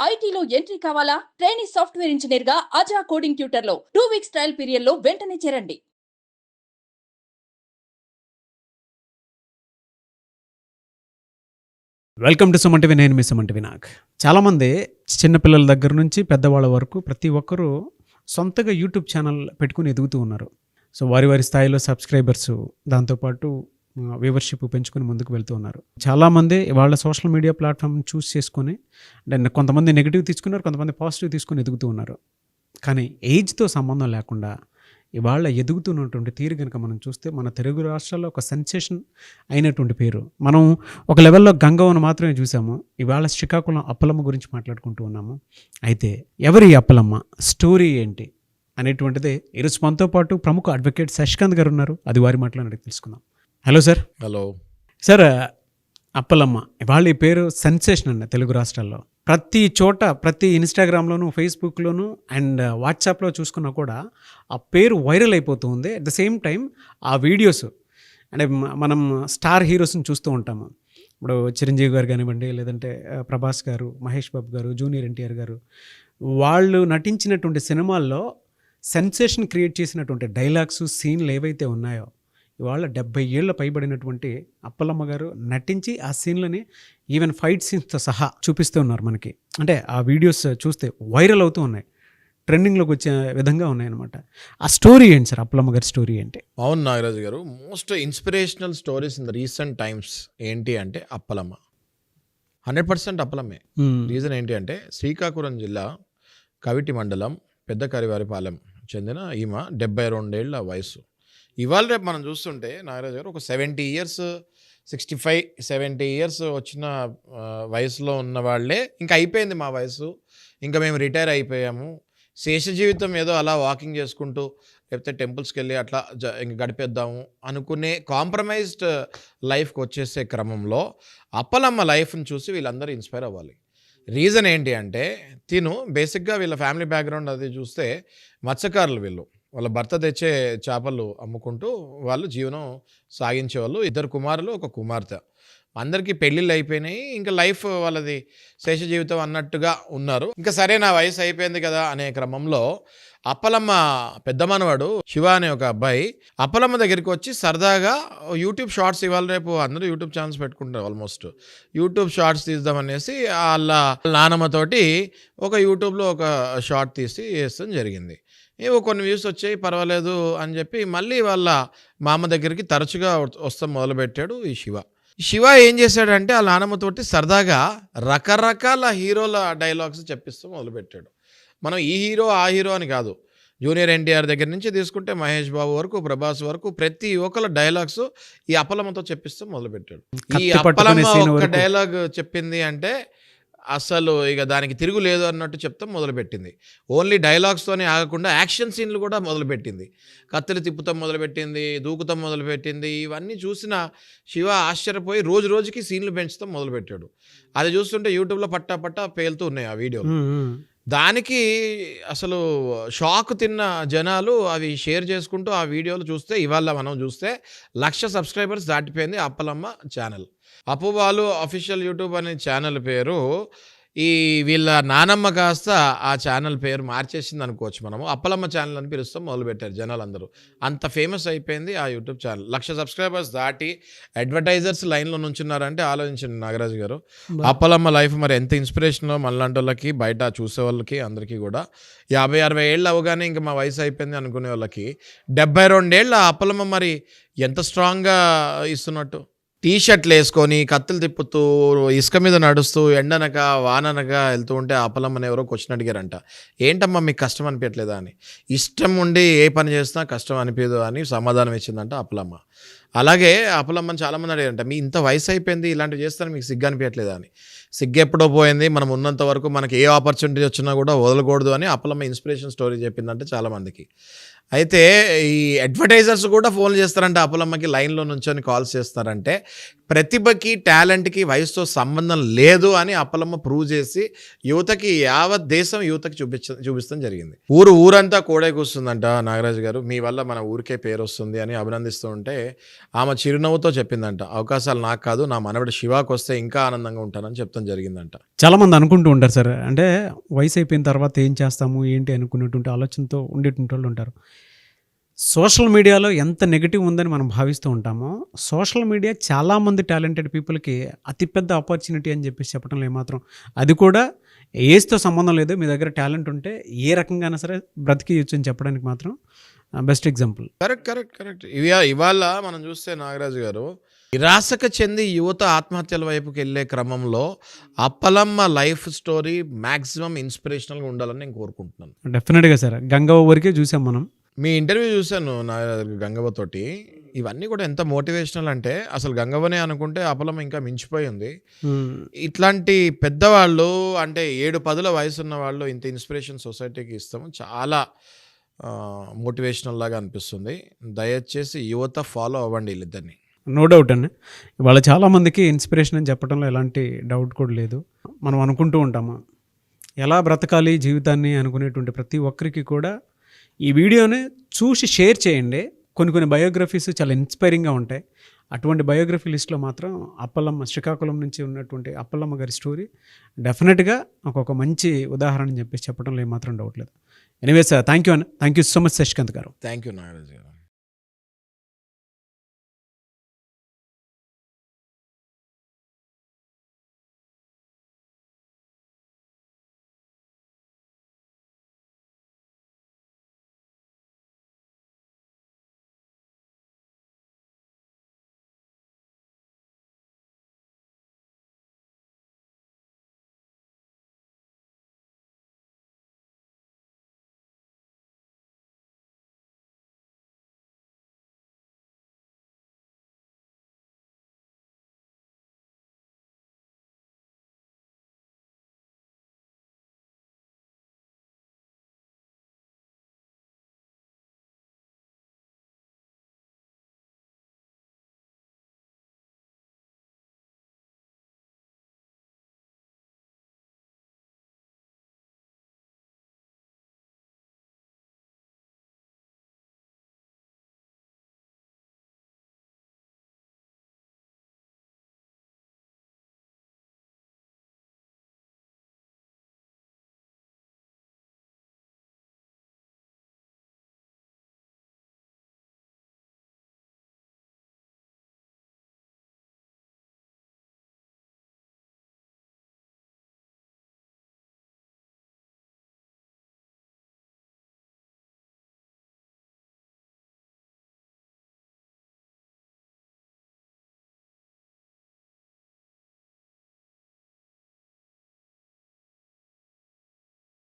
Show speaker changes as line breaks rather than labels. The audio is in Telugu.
ఐటీలో ఎంట్రీ కావాలా? ట్రైనింగ్ సాఫ్ట్వేర్ ఇంజనీర్ గా అజా కోడింగ్ ట్యూటర్ లో 2 వీక్స్ ట్రయల్ పీరియడ్ లో వెంటనే చేరండి.
Welcome to Suman TV. నేను మీ సుమన్ టీవీ. చాలామంది చిన్నపిల్లల దగ్గర నుంచి పెద్దవాళ్ళ వరకు ప్రతి ఒక్కరూ సొంతగా యూట్యూబ్ ఛానల్ పెట్టుకుని ఎదుగుతూ ఉన్నారు. సో వారి వారి స్థాయిలో సబ్స్క్రైబర్స్, దాంతోపాటు వ్యూవర్షిప్ పెంచుకొని ముందుకు వెళ్తూ ఉన్నారు. చాలామంది వాళ్ళ సోషల్ మీడియా ప్లాట్ఫామ్ చూస్ చేసుకొని, అంటే కొంతమంది నెగిటివ్ తీసుకున్నారు, కొంతమంది పాజిటివ్ తీసుకొని ఎదుగుతూ ఉన్నారు. కానీ ఏజ్తో సంబంధం లేకుండా ఇవాళ ఎదుగుతున్నటువంటి తీరు కనుక మనం చూస్తే, మన తెలుగు రాష్ట్రాల్లో ఒక సెన్సేషన్ అయినటువంటి పేరు. మనం ఒక లెవెల్లో గంగవ్వను మాత్రమే చూసాము, ఇవాళ శ్రీకాకుళం అప్పలమ్మ గురించి మాట్లాడుకుంటూ ఉన్నాము. అయితే ఎవరి అప్పలమ్మ, స్టోరీ ఏంటి అనేటువంటిదే ఈరోజు మనతో పాటు ప్రముఖ అడ్వకేట్ శశికాంత్ గారు ఉన్నారు. అది వారి మాట్లాడి తెలుసుకుందాం. Hello sir.
Hello
sir. Appalamma ఇవాళ ఈ పేరు సెన్సేషన్ అండి తెలుగు రాష్ట్రాల్లో. ప్రతి చోట, ప్రతి ఇన్స్టాగ్రామ్లోను, ఫేస్బుక్లోను అండ్ వాట్సాప్లో చూసుకున్నా కూడా ఆ పేరు వైరల్ అయిపోతూ ఉంది. అట్ ద సేమ్ టైం ఆ వీడియోస్, అంటే మనం స్టార్ హీరోస్ని చూస్తూ ఉంటాము. ఇప్పుడు చిరంజీవి గారు కానివ్వండి, లేదంటే ప్రభాస్ గారు, మహేష్ బాబు గారు, జూనియర్ ఎన్టీఆర్ గారు, వాళ్ళు నటించినటువంటి సినిమాల్లో సెన్సేషన్ క్రియేట్ చేసినటువంటి డైలాగ్స్, సీన్లు ఏవైతే ఉన్నాయో, ఇవాళ 70 ఏళ్ళ పైబడినటువంటి అప్పలమ్మ గారు నటించి ఆ సీన్లని ఈవెన్ ఫైట్ సీన్స్తో సహా చూపిస్తూ ఉన్నారు మనకి. అంటే ఆ వీడియోస్ చూస్తే వైరల్ అవుతూ ఉన్నాయి, ట్రెండింగ్లోకి వచ్చే విధంగా ఉన్నాయన్నమాట. ఆ స్టోరీ ఏంటి సార్, అప్పలమ్మ గారి స్టోరీ ఏంటి?
అవును నాగరాజు గారు, most inspirational stories in the recent times ఏంటి అంటే అప్పలమ్మ 100% అప్పలమ్మే. రీజన్ ఏంటి అంటే శ్రీకాకుళం జిల్లా కవిటి మండలం పెద్ద కరివారిపాలెం చెందిన ఈమె 72 ఏళ్ల వయసు. ఇవాళ రేపు మనం చూస్తుంటే నాగరాజు గారు ఒక 70 ఇయర్స్, 65, 70 ఇయర్స్ వచ్చిన వయసులో ఉన్న వాళ్ళే ఇంకా అయిపోయింది మా వయసు, ఇంకా మేము రిటైర్ అయిపోయాము, శేష జీవితం ఏదో అలా వాకింగ్ చేసుకుంటూ లేకపోతే టెంపుల్స్కి వెళ్ళి అట్లా ఇంక గడిపేద్దాము అనుకునే కాంప్రమైజ్డ్ లైఫ్కి వచ్చేసే క్రమంలో అప్పలమ్మ లైఫ్ని చూసి వీళ్ళందరూ ఇన్స్పైర్ అవ్వాలి. రీజన్ ఏంటి అంటే, తిను బేసిక్గా వీళ్ళ ఫ్యామిలీ బ్యాక్గ్రౌండ్ అది చూస్తే మత్స్యకారులు. వీళ్ళు వాళ్ళ భర్త తెచ్చే చేపలు అమ్ముకుంటూ వాళ్ళు జీవనం సాగించేవాళ్ళు. 2 కుమారులు, 1 కుమార్తె. అందరికీ పెళ్ళిళ్ళు అయిపోయినాయి, ఇంకా లైఫ్ వాళ్ళది శేష జీవితం అన్నట్టుగా ఉన్నారు. ఇంకా సరే నా వయసు అయిపోయింది కదా అనే క్రమంలో అప్పలమ్మ పెద్ద మనవాడు శివ అనే ఒక అబ్బాయి అప్పలమ్మ దగ్గరికి వచ్చి సరదాగా యూట్యూబ్ షార్ట్స్, ఇవాళ రేపు అందరూ యూట్యూబ్ ఛానల్స్ పెట్టుకుంటారు, ఆల్మోస్ట్ యూట్యూబ్ షార్ట్స్ తీద్దామనేసి వాళ్ళ నానమ్మతోటి ఒక యూట్యూబ్లో ఒక షార్ట్ తీసి వేస్తాం జరిగింది. ఏవో కొన్ని వ్యూస్ వచ్చాయి, పర్వాలేదు అని చెప్పి మళ్ళీ వాళ్ళ మామ దగ్గరికి తరచుగా వస్తాం మొదలుపెట్టాడు ఈ శివ. శివ ఏం చేశాడంటే వాళ్ళ నానమ్మతోటి సరదాగా రకరకాల హీరోల డైలాగ్స్ చెప్పిస్తూ మొదలుపెట్టాడు. మనం ఈ హీరో ఆ హీరో అని కాదు, జూనియర్ ఎన్టీఆర్ దగ్గర నుంచి తీసుకుంటే మహేష్ బాబు వరకు, ప్రభాస్ వరకు ప్రతి ఒక్కళ్ళ డైలాగ్స్ ఈ అప్పలమ్మతో చెప్పిస్తూ మొదలుపెట్టాడు. ఈ అప్పలమ్మ ఒక డైలాగ్ చెప్పింది అంటే అసలు ఇక దానికి తిరుగు లేదు అన్నట్టు చెప్తాం మొదలుపెట్టింది. ఓన్లీ డైలాగ్స్తోనే ఆగకుండా యాక్షన్ సీన్లు కూడా మొదలుపెట్టింది. కత్తులు తిప్పుతాం మొదలుపెట్టింది, దూకుతాం మొదలుపెట్టింది. ఇవన్నీ చూసిన శివ ఆశ్చర్యపోయి రోజు రోజుకి సీన్లు పెంచుతాం మొదలుపెట్టాడు. అది చూస్తుంటే యూట్యూబ్లో పట్టా పేలుతూ ఉన్నాయి ఆ వీడియోలు. దానికి అసలు షాక్ తిన్న జనాలు అవి షేర్ చేసుకుంటూ ఆ వీడియోలు చూస్తే, ఇవాళ మనం చూస్తే 1,00,000 సబ్స్క్రైబర్స్ దాటిపోయింది అప్పలమ్మ ఛానల్. అప్పుబాలు అఫీషియల్ యూట్యూబ్ అనే ఛానల్ పేరు ఈ వీళ్ళ నానమ్మ కాస్త ఆ ఛానల్ పేరు మార్చేసింది అనుకోవచ్చు. మనము అప్పలమ్మ ఛానల్ అని పిలుస్తాం మొదలుపెట్టారు జనాలందరూ. అంత ఫేమస్ అయిపోయింది ఆ యూట్యూబ్ ఛానల్. 1,00,000 సబ్స్క్రైబర్స్ దాటి అడ్వర్టైజర్స్ లైన్లో నుంచున్నారంటే ఆలోచించండి నాగరాజు గారు. అప్పలమ్మ లైఫ్ మరి ఎంత ఇన్స్పిరేషనో మనలాంటి వాళ్ళకి, బయట చూసే వాళ్ళకి అందరికీ కూడా. 50-60 ఏళ్ళు అవగానే ఇంకా మా వయసు అయిపోయింది అనుకునే వాళ్ళకి 72 ఏళ్ళ అప్పలమ్మ మరి ఎంత స్ట్రాంగ్గా ఇస్తున్నట్టు. టీషర్ట్లు వేసుకొని కత్తులు తిప్పుతూ ఇసుక మీద నడుస్తూ ఎండనక వాననక వెళ్తూ ఉంటే అప్పలమ్మని ఎవరో క్వశ్చన్ అడిగారంట, ఏంటమ్మా మీకు కష్టం అనిపించట్లేదా అని. ఇష్టం ఉండి ఏ పని చేసినా కష్టం అనిపించదు అని సమాధానం ఇచ్చిందంట అప్పలమ్మ. అలాగే అప్పలమ్మని చాలామంది అడిగారంట, మీ ఇంత వయసు అయిపోయింది ఇలాంటివి చేస్తాను మీకు సిగ్గు అనిపించట్లేదా అని. సిగ్గు ఎప్పుడో పోయింది, మనం ఉన్నంత వరకు మనకి ఏ ఆపర్చునిటీ వచ్చినా కూడా వదలకూడదు అని అప్పలమ్మ ఇన్స్పిరేషన్ స్టోరీ చెప్పిందంటే చాలామందికి. అయితే ఈ అడ్వర్టైజర్స్ కూడా ఫోన్ చేస్తారంటే అప్పలమ్మకి లైన్లో నుంచొని కాల్స్ చేస్తారంటే ప్రతిభకి టాలెంట్కి వయసుతో సంబంధం లేదు అని అప్పలమ్మ ప్రూవ్ చేసి యువతకి యావత్ దేశం యువతకి చూపిస్తాం జరిగింది. ఊరంతా కోడే కూస్తుందంట నాగరాజు గారు, మీ వల్ల మన ఊరికే పేరు వస్తుంది అని అభినందిస్తూ ఉంటే ఆమె చిరునవ్వుతో చెప్పిందంట, అవకాశాలు నాకు కాదు నా మనవడి శివాకి వస్తే ఇంకా ఆనందంగా ఉంటానని చెప్తాం జరిగిందంట.
చాలామంది అనుకుంటూ ఉంటారు సార్, అంటే వయసు అయిపోయిన తర్వాత ఏం చేస్తాము ఏంటి అనుకునేటువంటి ఆలోచనతో ఉండేటువంటి వాళ్ళు ఉంటారు. సోషల్ మీడియాలో ఎంత నెగిటివ్ ఉందని మనం భావిస్తూ ఉంటామో, సోషల్ మీడియా చాలామంది టాలెంటెడ్ పీపుల్కి అతిపెద్ద ఆపర్చునిటీ అని చెప్పేసి చెప్పడంలో ఏమాత్రం, అది కూడా ఏజ్తో సంబంధం లేదు, మీ దగ్గర టాలెంట్ ఉంటే ఏ రకంగానే సరే బ్రతికియచ్చు అని చెప్పడానికి మాత్రం బెస్ట్ ఎగ్జాంపుల్.
కరెక్ట్. ఇవాళ మనం చూస్తే నాగరాజు గారు నిరాశక చెంది యువత ఆత్మహత్యల వైపుకి వెళ్ళే క్రమంలో అప్పలమ్మ లైఫ్ స్టోరీ మ్యాక్సిమం ఇన్స్పిరేషనల్గా ఉండాలని నేను కోరుకుంటున్నాను.
డెఫినెట్గా సార్, గంగవ్వ వరకే చూసాం మనం.
మీ ఇంటర్వ్యూ చూశాను నా గంగవ్వతోటి, ఇవన్నీ కూడా ఎంత మోటివేషనల్ అంటే అసలు గంగవ్వనే అనుకుంటే అప్పలమ్మ ఇంకా మించిపోయింది. ఇట్లాంటి పెద్దవాళ్ళు అంటే 7-10 వయసు ఉన్న వాళ్ళు ఇంత ఇన్స్పిరేషన్ సొసైటీకి ఇస్తాము, చాలా మోటివేషనల్ లాగా అనిపిస్తుంది. దయచేసి యువత ఫాలో అవ్వండి వీళ్ళిద్దరిని.
నో డౌట్ అండి, ఇవాళ చాలామందికి ఇన్స్పిరేషన్ అని చెప్పడంలో ఎలాంటి డౌట్ కూడా లేదు. మనం అనుకుంటూ ఉంటాము ఎలా బ్రతకాలి జీవితాన్ని అనుకునేటువంటి ప్రతి ఒక్కరికి కూడా ఈ వీడియోని చూసి షేర్ చేయండి. కొన్ని బయోగ్రఫీస్ చాలా ఇన్స్పైరింగ్గా ఉంటాయి. అటువంటి బయోగ్రఫీ లిస్ట్లో మాత్రం అప్పలమ్మ, శ్రీకాకుళం నుంచి ఉన్నటువంటి అప్పలమ్మ గారి స్టోరీ డెఫినెట్గా ఒక మంచి ఉదాహరణ అని చెప్పేసి చెప్పడంలో ఏమాత్రం డౌట్ లేదు. Anyways thank you so much Shashikanth గారు.
థ్యాంక్ యూ నాగరాజ్ గారు.